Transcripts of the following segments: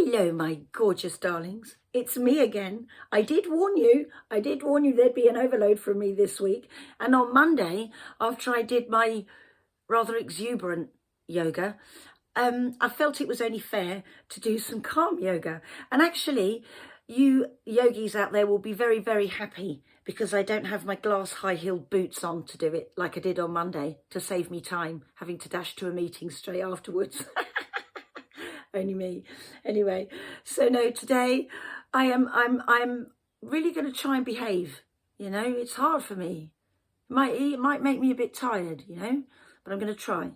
Hello, my gorgeous darlings. It's me again. I did warn you there'd be an overload from me this week. And on Monday, after I did my rather exuberant yoga, I felt it was only fair to do some calm yoga. And actually, you yogis out there will be very, very happy because I don't have my glass high-heeled boots on to do it like I did on Monday to save me time having to dash to a meeting straight afterwards. Only me. Anyway, so no, today I'm really going to try and behave. You know, it's hard for me. It might make me a bit tired, you know, but I'm going to try.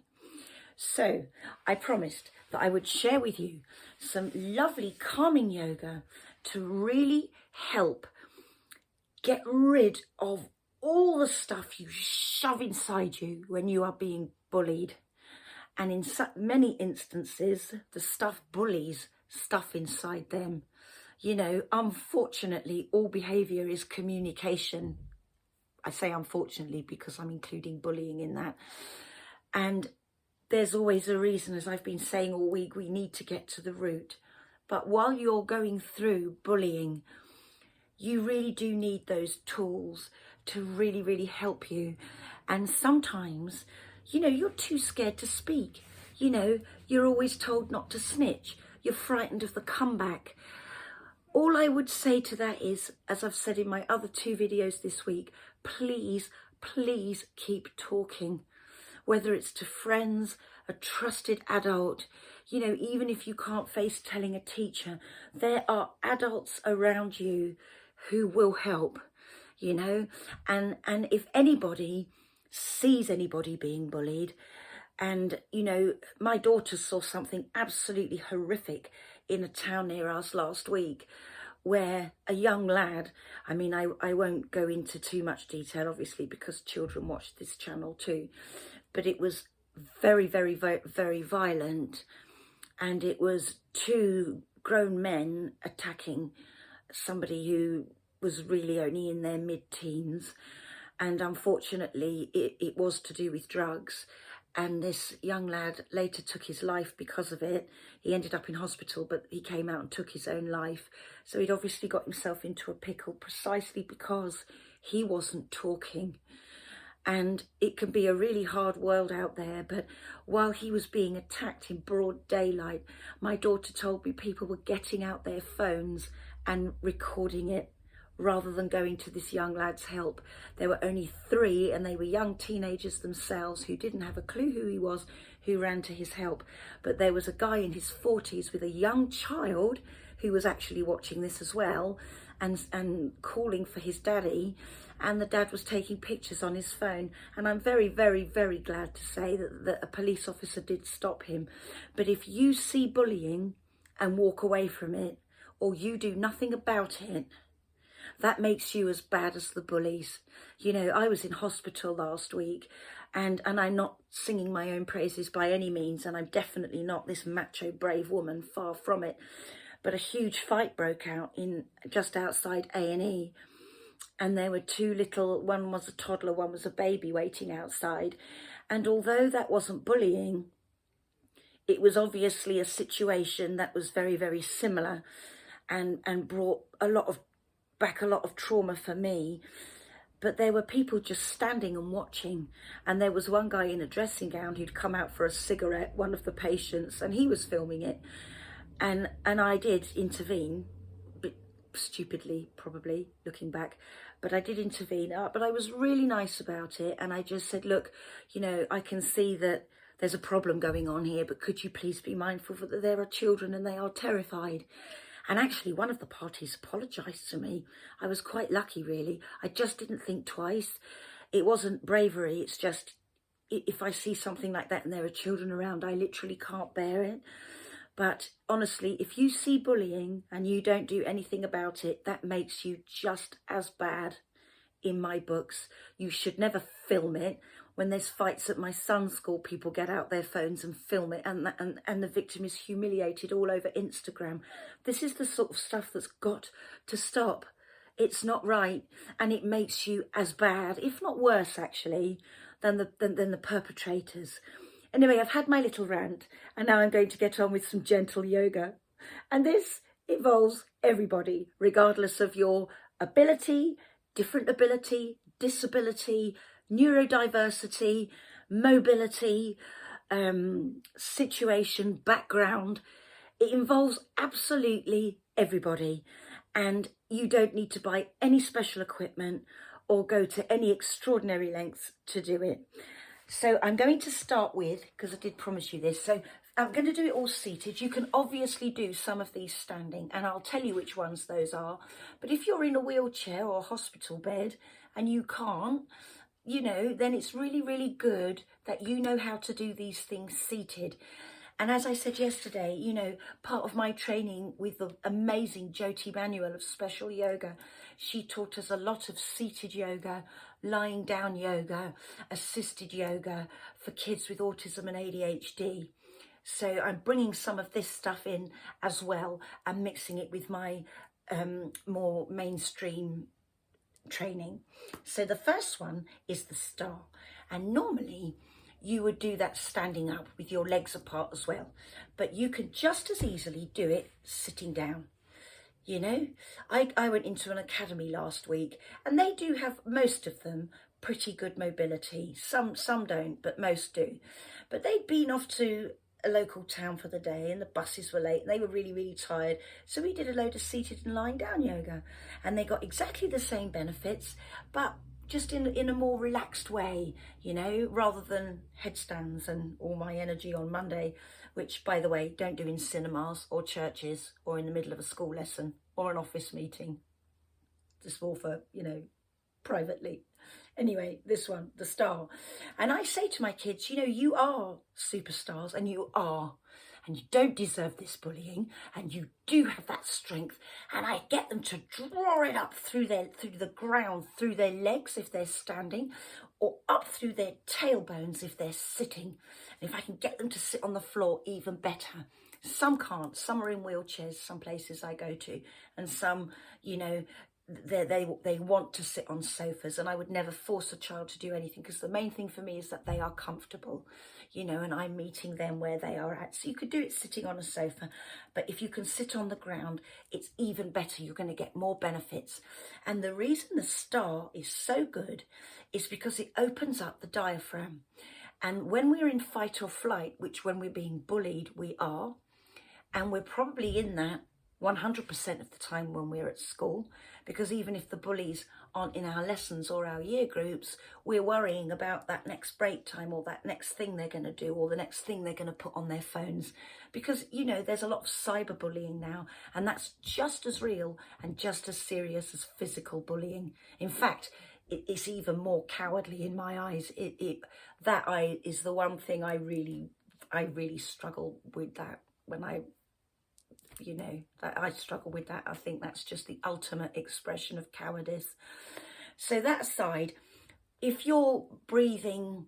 So I promised that I would share with you some lovely calming yoga to really help get rid of all the stuff you shove inside you when you are being bullied. And in many instances, the stuff bullies stuff inside them. You know, unfortunately, all behaviour is communication. I say unfortunately because I'm including bullying in that. And there's always a reason, as I've been saying all week, we need to get to the root. But while you're going through bullying, you really do need those tools to really, really help you. And sometimes, you know, you're too scared to speak. You know, you're always told not to snitch. You're frightened of the comeback. All I would say to that is, as I've said in my other 2 videos this week, please, please keep talking. Whether it's to friends, a trusted adult, you know, even if you can't face telling a teacher, there are adults around you who will help, you know. And if anybody sees anybody being bullied, and you know, my daughter saw something absolutely horrific in a town near us last week where a young lad, I mean, I won't go into too much detail obviously because children watch this channel too, but it was very, very, very, very violent, and it was 2 grown men attacking somebody who was really only in their mid-teens. And unfortunately, it was to do with drugs. And this young lad later took his life because of it. He ended up in hospital, but he came out and took his own life. So he'd obviously got himself into a pickle precisely because he wasn't talking. And it can be a really hard world out there. But while he was being attacked in broad daylight, my daughter told me people were getting out their phones and recording it, rather than going to this young lad's help. There were only 3, and they were young teenagers themselves who didn't have a clue who he was, who ran to his help. But there was a guy in his 40s with a young child who was actually watching this as well, and calling for his daddy, and the dad was taking pictures on his phone. And I'm very, very, very glad to say that a police officer did stop him. But if you see bullying and walk away from it, or you do nothing about it, that makes you as bad as the bullies. You know, I was in hospital last week, and I'm not singing my own praises by any means, and I'm definitely not this macho brave woman, far from it. But a huge fight broke out in just outside A&E, and there were 2 little, one was a toddler, one was a baby waiting outside. And although that wasn't bullying, it was obviously a situation that was very, very similar, and brought back a lot of trauma for me. But there were people just standing and watching, and there was one guy in a dressing gown who'd come out for a cigarette, one of the patients, and he was filming it, and I did intervene, a bit stupidly probably looking back, but I did intervene. But I was really nice about it, and I just said, look, you know, I can see that there's a problem going on here, but could you please be mindful that there are children and they are terrified. And actually, one of the parties apologised to me. I was quite lucky, really. I just didn't think twice. It wasn't bravery. It's just, if I see something like that and there are children around, I literally can't bear it. But honestly, if you see bullying and you don't do anything about it, that makes you just as bad in my books. You should never film it. When there's fights at my son's school, people get out their phones and film it, and the victim is humiliated all over Instagram. This is the sort of stuff that's got to stop. It's not right, and it makes you as bad, if not worse actually, than the perpetrators. Anyway, I've had my little rant, and now I'm going to get on with some gentle yoga. And this involves everybody, regardless of your ability, different ability, disability, neurodiversity, mobility, situation, background. It involves absolutely everybody, and you don't need to buy any special equipment or go to any extraordinary lengths to do it. So I'm going to start with, because I did promise you this, so I'm going to do it all seated. You can obviously do some of these standing, and I'll tell you which ones those are. But if you're in a wheelchair or a hospital bed and you can't, you know, then it's really, really good that you know how to do these things seated. And as I said yesterday, you know, part of my training with the amazing Jyoti Manuel of Special Yoga, she taught us a lot of seated yoga, lying down yoga, assisted yoga for kids with autism and ADHD. So I'm bringing some of this stuff in as well and mixing it with my more mainstream training. So the first one is the star, and normally you would do that standing up with your legs apart as well, but you can just as easily do it sitting down. You know, I went into an academy last week, and they do have, most of them, pretty good mobility. Some don't, but most do. But they'd been off to a local town for the day, and the buses were late, and they were really, really tired. So we did a load of seated and lying down yoga, and they got exactly the same benefits, but just in a more relaxed way, you know, rather than headstands and all my energy on Monday, which, by the way, don't do in cinemas or churches or in the middle of a school lesson or an office meeting. Just more for, you know, privately. Anyway, this one, the star. And I say to my kids, you know, you are superstars, and you don't deserve this bullying, and you do have that strength. And I get them to draw it up through the ground, through their legs if they're standing, or up through their tailbones if they're sitting. And if I can get them to sit on the floor, even better. Some can't. Some are in wheelchairs, some places I go to, and some, you know, they want to sit on sofas, and I would never force a child to do anything, because the main thing for me is that they are comfortable, you know, and I'm meeting them where they are at. So you could do it sitting on a sofa, but if you can sit on the ground, it's even better. You're going to get more benefits. And the reason the star is so good is because it opens up the diaphragm. And when we're in fight or flight, which when we're being bullied, we are, and we're probably in that 100% of the time when we're at school, because even if the bullies aren't in our lessons or our year groups, we're worrying about that next break time, or that next thing they're going to do, or the next thing they're going to put on their phones. Because, you know, there's a lot of cyberbullying now, and that's just as real and just as serious as physical bullying. In fact, it's even more cowardly in my eyes. That is the one thing I really struggle with, that when you know, I struggle with that. I think that's just the ultimate expression of cowardice. So that aside, if you're breathing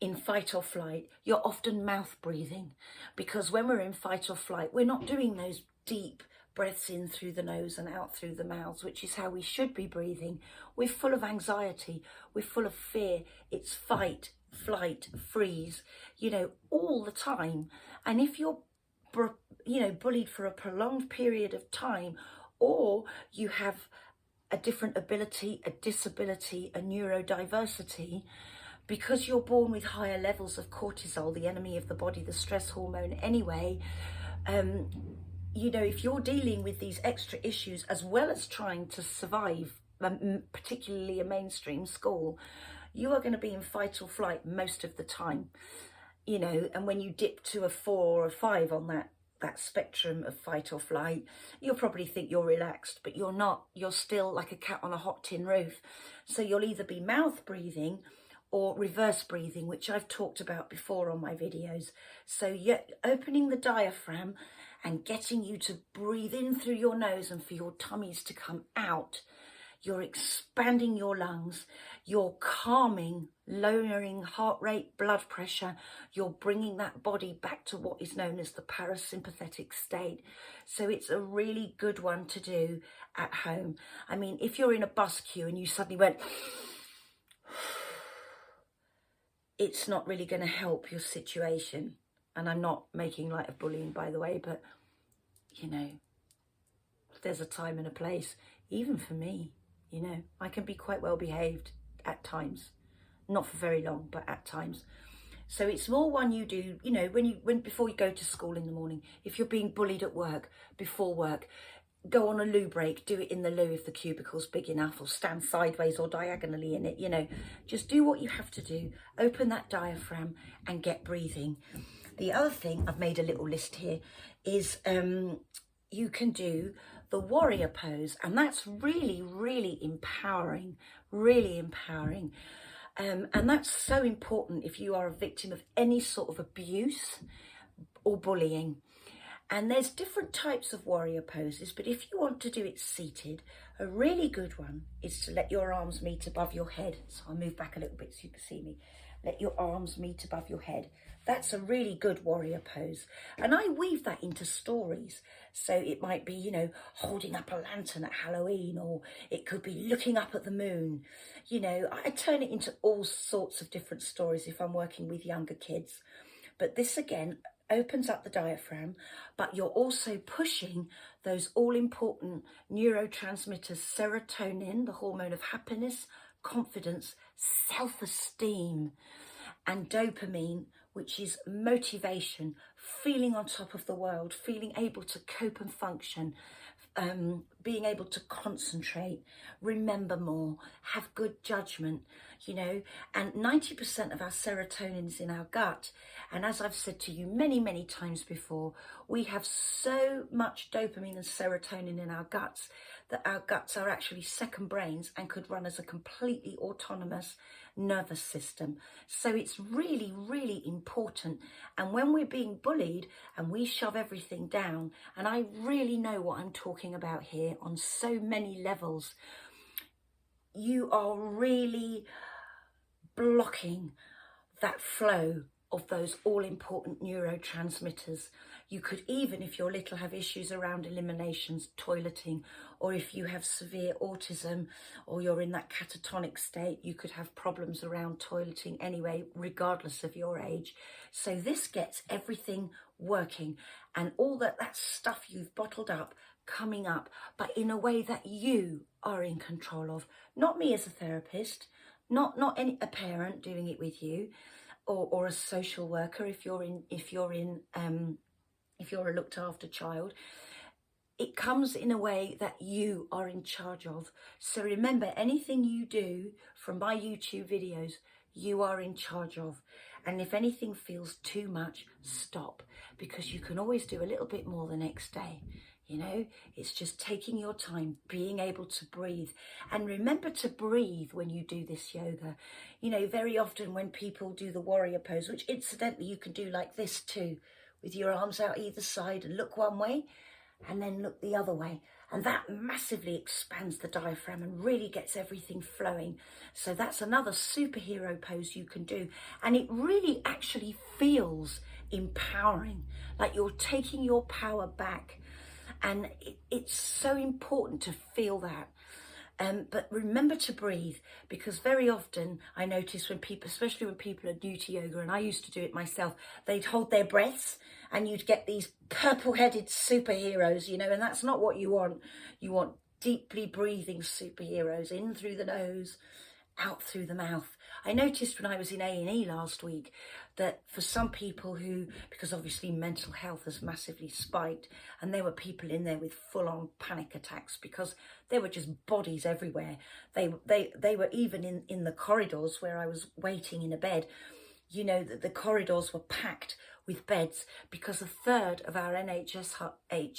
in fight or flight, you're often mouth breathing, because when we're in fight or flight, we're not doing those deep breaths in through the nose and out through the mouths, which is how we should be breathing. We're full of anxiety, we're full of fear. It's fight, flight, freeze, you know, all the time. And if you're, you know, bullied for a prolonged period of time, or you have a different ability, a disability, a neurodiversity, because you're born with higher levels of cortisol, the enemy of the body, the stress hormone anyway, you know, if you're dealing with these extra issues as well as trying to survive, particularly a mainstream school, you are going to be in fight or flight most of the time. You know, and when you dip to a 4 or a 5 on that spectrum of fight or flight, you'll probably think you're relaxed, but you're not. You're still like a cat on a hot tin roof. So you'll either be mouth breathing or reverse breathing, which I've talked about before on my videos. So you're opening the diaphragm and getting you to breathe in through your nose and for your tummies to come out. You're expanding your lungs, you're calming, lowering heart rate, blood pressure, you're bringing that body back to what is known as the parasympathetic state. So it's a really good one to do at home. I mean, if you're in a bus queue and you suddenly went, it's not really going to help your situation. And I'm not making light of bullying, by the way, but you know, there's a time and a place, even for me, you know, I can be quite well behaved at times, not for very long, but at times. So it's more one you do, you know, before you go to school in the morning. If you're being bullied at work, before work, go on a loo break, do it in the loo if the cubicle's big enough, or stand sideways or diagonally in it, you know. Just do what you have to do, open that diaphragm and get breathing. The other thing, I've made a little list here, is you can do the warrior pose, and that's really, really empowering, really empowering. And that's so important if you are a victim of any sort of abuse or bullying. And there's different types of warrior poses, but if you want to do it seated, a really good one is to let your arms meet above your head. So I'll move back a little bit so you can see me. Let your arms meet above your head. That's a really good warrior pose. And I weave that into stories. So it might be, you know, holding up a lantern at Halloween, or it could be looking up at the moon. You know, I turn it into all sorts of different stories if I'm working with younger kids. But this again opens up the diaphragm, but you're also pushing those all-important neurotransmitters, serotonin, the hormone of happiness, confidence, self-esteem, and dopamine, which is motivation, feeling on top of the world, feeling able to cope and function, being able to concentrate, remember more, have good judgment, you know. And 90% of our serotonin is in our gut. And as I've said to you many, many times before, we have so much dopamine and serotonin in our guts that our guts are actually second brains and could run as a completely autonomous nervous system. So it's really, really important. And when we're being bullied and we shove everything down, and I really know what I'm talking about here on so many levels, you are really blocking that flow of those all-important neurotransmitters. You could even, if you're little, have issues around eliminations, toileting, or if you have severe autism or you're in that catatonic state, you could have problems around toileting anyway, regardless of your age. So this gets everything working, and all that stuff you've bottled up coming up, but in a way that you are in control of. Not me as a therapist, not a parent doing it with you, or a social worker if you're a looked after child. It comes in a way that you are in charge of. So remember, anything you do from my YouTube videos, you are in charge of. And if anything feels too much, stop, because you can always do a little bit more the next day. You know, it's just taking your time, being able to breathe. And remember to breathe when you do this yoga. You know, very often when people do the warrior pose, which incidentally you can do like this too, with your arms out either side and look one way and then look the other way. And that massively expands the diaphragm and really gets everything flowing. So that's another superhero pose you can do. And it really actually feels empowering, like you're taking your power back. And it's so important to feel that. But remember to breathe, because very often I notice when people, especially when people are new to yoga, and I used to do it myself, they'd hold their breaths and you'd get these purple-headed superheroes, you know, and that's not what you want. You want deeply breathing superheroes, in through the nose, out through the mouth. I noticed when I was in A&E last week that for some people who, because obviously mental health has massively spiked, and there were people in there with full-on panic attacks because there were just bodies everywhere. They were even in the corridors where I was waiting in a bed. You know, that the corridors were packed with beds because a third of our NHS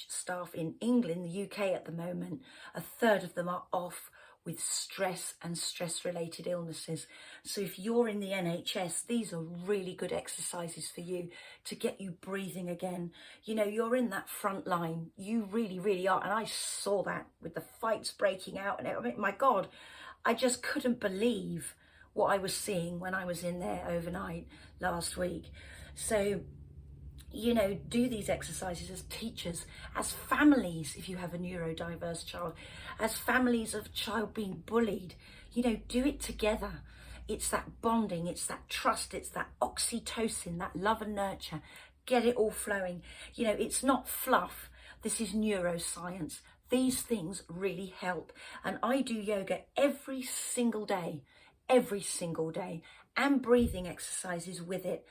staff in England, the UK at the moment, a third of them are off with stress and stress-related illnesses. So if you're in the NHS, these are really good exercises for you to get you breathing again. You know, you're in that front line. You really, really are. And I saw that with the fights breaking out. And I mean, my God, I just couldn't believe what I was seeing when I was in there overnight last week. So, you know, do these exercises as teachers, as families, if you have a neurodiverse child, as families of child being bullied, you know, do it together. It's that bonding, it's that trust, it's that oxytocin, that love and nurture. Get it all flowing. You know, it's not fluff. This is neuroscience. These things really help. And I do yoga every single day, and breathing exercises with it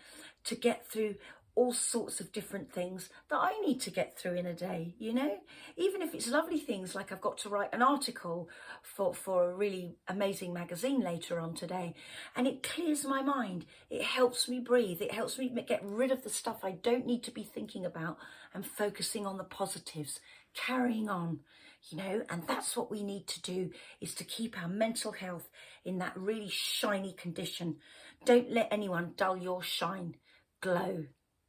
to get through all sorts of different things that I need to get through in a day, you know, even if it's lovely things like I've got to write an article for a really amazing magazine later on today, and it clears my mind. It helps me breathe. It helps me get rid of the stuff I don't need to be thinking about and focusing on the positives, carrying on, you know. And that's what we need to do, is to keep our mental health in that really shiny condition. Don't let anyone dull your shine. Glow.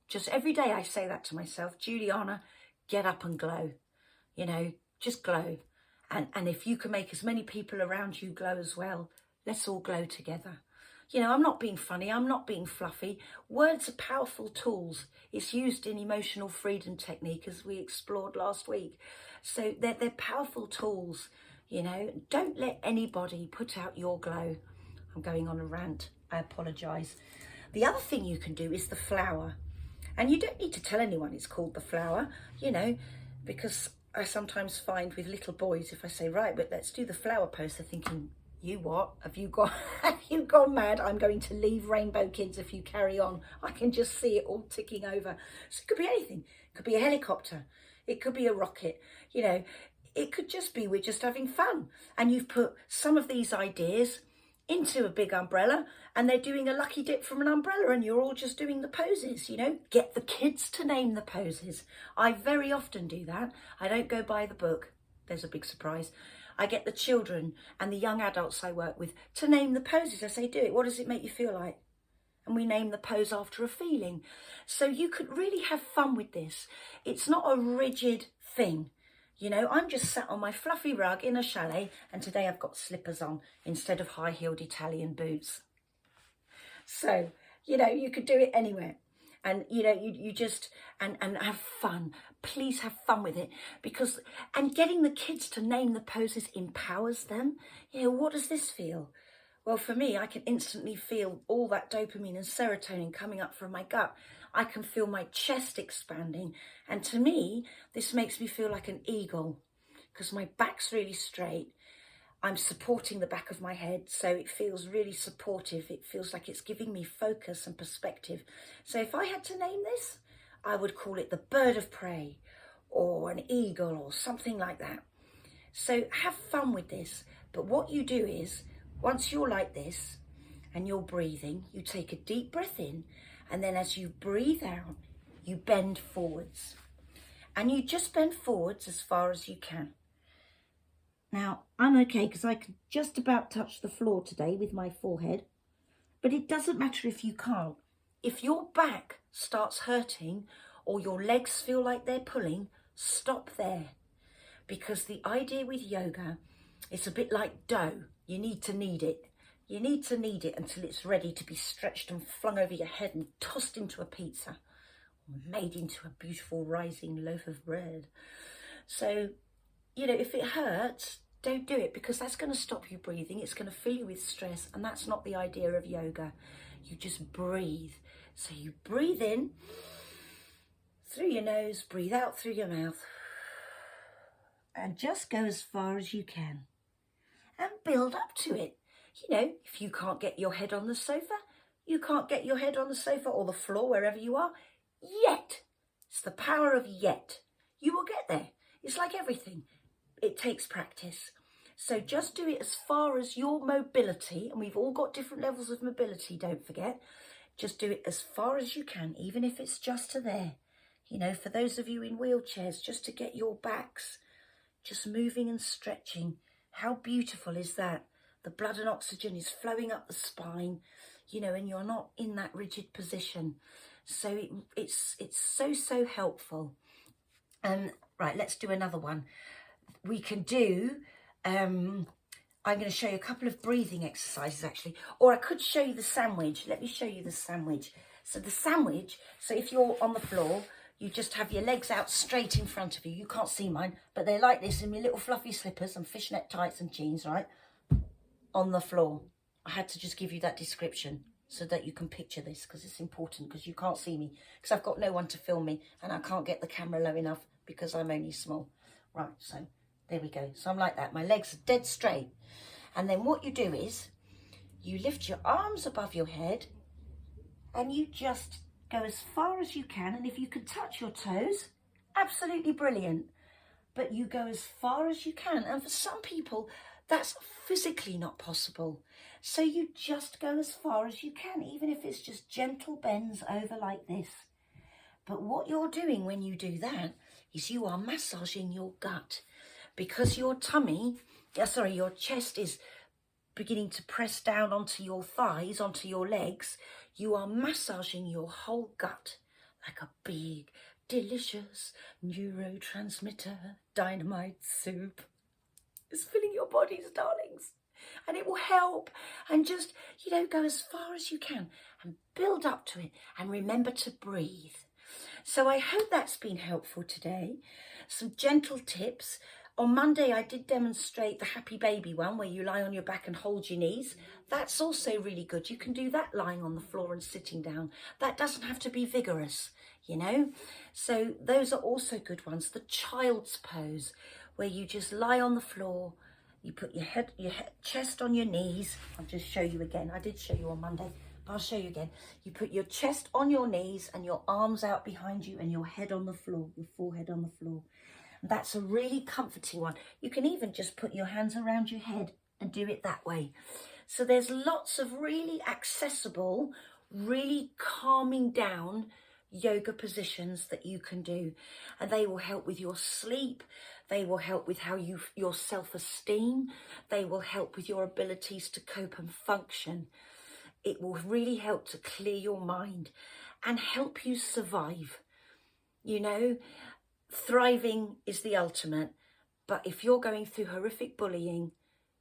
Just every day I say that to myself, Juliana, get up and glow, you know, just glow. And if you can make as many people around you glow as well, let's all glow together. You know, I'm not being funny, I'm not being fluffy. Words are powerful tools. It's used in emotional freedom technique, as we explored last week. So they're powerful tools, you know. Don't let anybody put out your glow. I'm going on a rant, I apologise. The other thing you can do is the flower. And you don't need to tell anyone it's called the flower, you know, because I sometimes find with little boys, if I say, right, but let's do the flower pose, they're thinking, you what? Have you gone mad? I'm going to leave Rainbow Kids if you carry on. I can just see it all ticking over. So it could be anything. It could be a helicopter. It could be a rocket. You know, it could just be we're just having fun. And you've put some of these ideas into a big umbrella, and they're doing a lucky dip from an umbrella, and you're all just doing the poses, you know. Get the kids to name the poses. I very often do that. I don't go by the book. There's a big surprise. I get the children and the young adults I work with to name the poses. I say, do it. What does it make you feel like? And we name the pose after a feeling. So you could really have fun with this. It's not a rigid thing. You know, I'm just sat on my fluffy rug in a chalet, and today I've got slippers on instead of high-heeled Italian boots. So, you know, you could do it anywhere. And, you know, you just, and have fun. Please have fun with it. Because, and getting the kids to name the poses empowers them. You know, what does this feel? Well, for me, I can instantly feel all that dopamine and serotonin coming up from my gut. I can feel my chest expanding. And to me, this makes me feel like an eagle, because my back's really straight. I'm supporting the back of my head, so it feels really supportive. It feels like it's giving me focus and perspective. So if I had to name this, I would call it the bird of prey or an eagle or something like that. So have fun with this. But what you do is, once you're like this and you're breathing, you take a deep breath in, and then as you breathe out, you bend forwards. And you just bend forwards as far as you can. Now, I'm okay because I can just about touch the floor today with my forehead, but it doesn't matter if you can't. If your back starts hurting or your legs feel like they're pulling, stop there. Because the idea with yoga, it's a bit like dough. You need to knead it. You need to knead it until it's ready to be stretched and flung over your head and tossed into a pizza, or made into a beautiful rising loaf of bread. So, you know, if it hurts, don't do it, because that's going to stop you breathing. It's going to fill you with stress, and that's not the idea of yoga. You just breathe. So you breathe in through your nose, breathe out through your mouth, and just go as far as you can and build up to it. You know, if you can't get your head on the sofa, you can't get your head on the sofa or the floor, wherever you are, yet. It's the power of yet. You will get there. It's like everything. It takes practice. So just do it as far as your mobility, and we've all got different levels of mobility, don't forget. Just do it as far as you can, even if it's just to there. You know, for those of you in wheelchairs, just to get your backs just moving and stretching. How beautiful is that? The blood and oxygen is flowing up the spine, you know, and you're not in that rigid position. So it's so helpful. Right, let's do another one. We can do, I'm going to show you a couple of breathing exercises actually, or I could show you the sandwich. Let me show you the sandwich. So the sandwich, so if you're on the floor, you just have your legs out straight in front of you. You can't see mine, but they're like this in my little fluffy slippers and fishnet tights and jeans, right? On the floor. I had to just give you that description. so that you can picture this, because it's important, because you can't see me, because I've got no one to film me, and I can't get the camera low enough because I'm only small. Right, so there we go. So I'm like that. My legs are dead straight. And then what you do is you lift your arms above your head and you just go as far as you can. And if you can touch your toes, absolutely brilliant. But you go as far as you can. And for some people, that's physically not possible. So you just go as far as you can, even if it's just gentle bends over like this. But what you're doing when you do that is you are massaging your gut, because your your chest is beginning to press down onto your thighs, onto your legs. You are massaging your whole gut like a big, delicious neurotransmitter dynamite soup. It's filling your bodies, darlings. And it will help. And just, go as far as you can and build up to it. And remember to breathe. So I hope that's been helpful today. Some gentle tips. On Monday, I did demonstrate the happy baby one, where you lie on your back and hold your knees. That's also really good. You can do that lying on the floor and sitting down. That doesn't have to be vigorous, So those are also good ones. The child's pose, where you just lie on the floor. You put your chest on your knees. I'll just show you again. I did show you on Monday. I'll show you again. You put your chest on your knees and your arms out behind you and your head on the floor, your forehead on the floor. And that's a really comforting one. You can even just put your hands around your head and do it that way. So there's lots of really accessible, really calming down yoga positions that you can do. And they will help with your sleep. They will help with your self-esteem. They will help with your abilities to cope and function. It will really help to clear your mind and help you survive. Thriving is the ultimate. But if you're going through horrific bullying,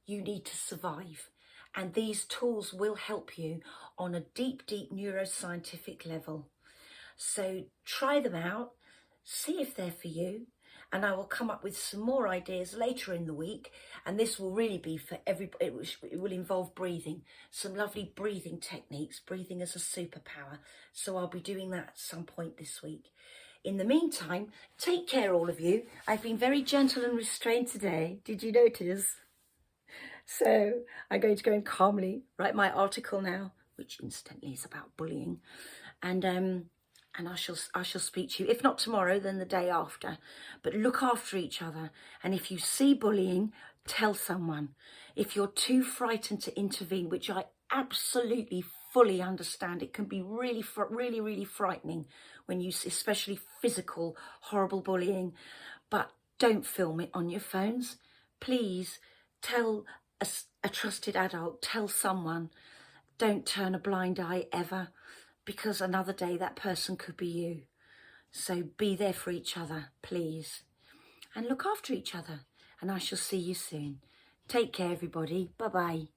you need to survive. And these tools will help you on a deep, deep neuroscientific level. So try them out, see if they're for you. And I will come up with some more ideas later in the week. And this will really be for everybody. It will involve breathing, some lovely breathing techniques, breathing as a superpower. So I'll be doing that at some point this week. In the meantime, take care, all of you. I've been very gentle and restrained today. Did you notice? So I'm going to go and calmly write my article now, which incidentally is about bullying. And I shall speak to you, if not tomorrow, then the day after. But look after each other. And if you see bullying, tell someone. If you're too frightened to intervene, which I absolutely fully understand, it can be really, really frightening when you see, especially physical, horrible bullying. But don't film it on your phones. Please tell a trusted adult, tell someone. Don't turn a blind eye ever. Because another day that person could be you. So be there for each other, please. And look after each other. And I shall see you soon. Take care, everybody. Bye-bye.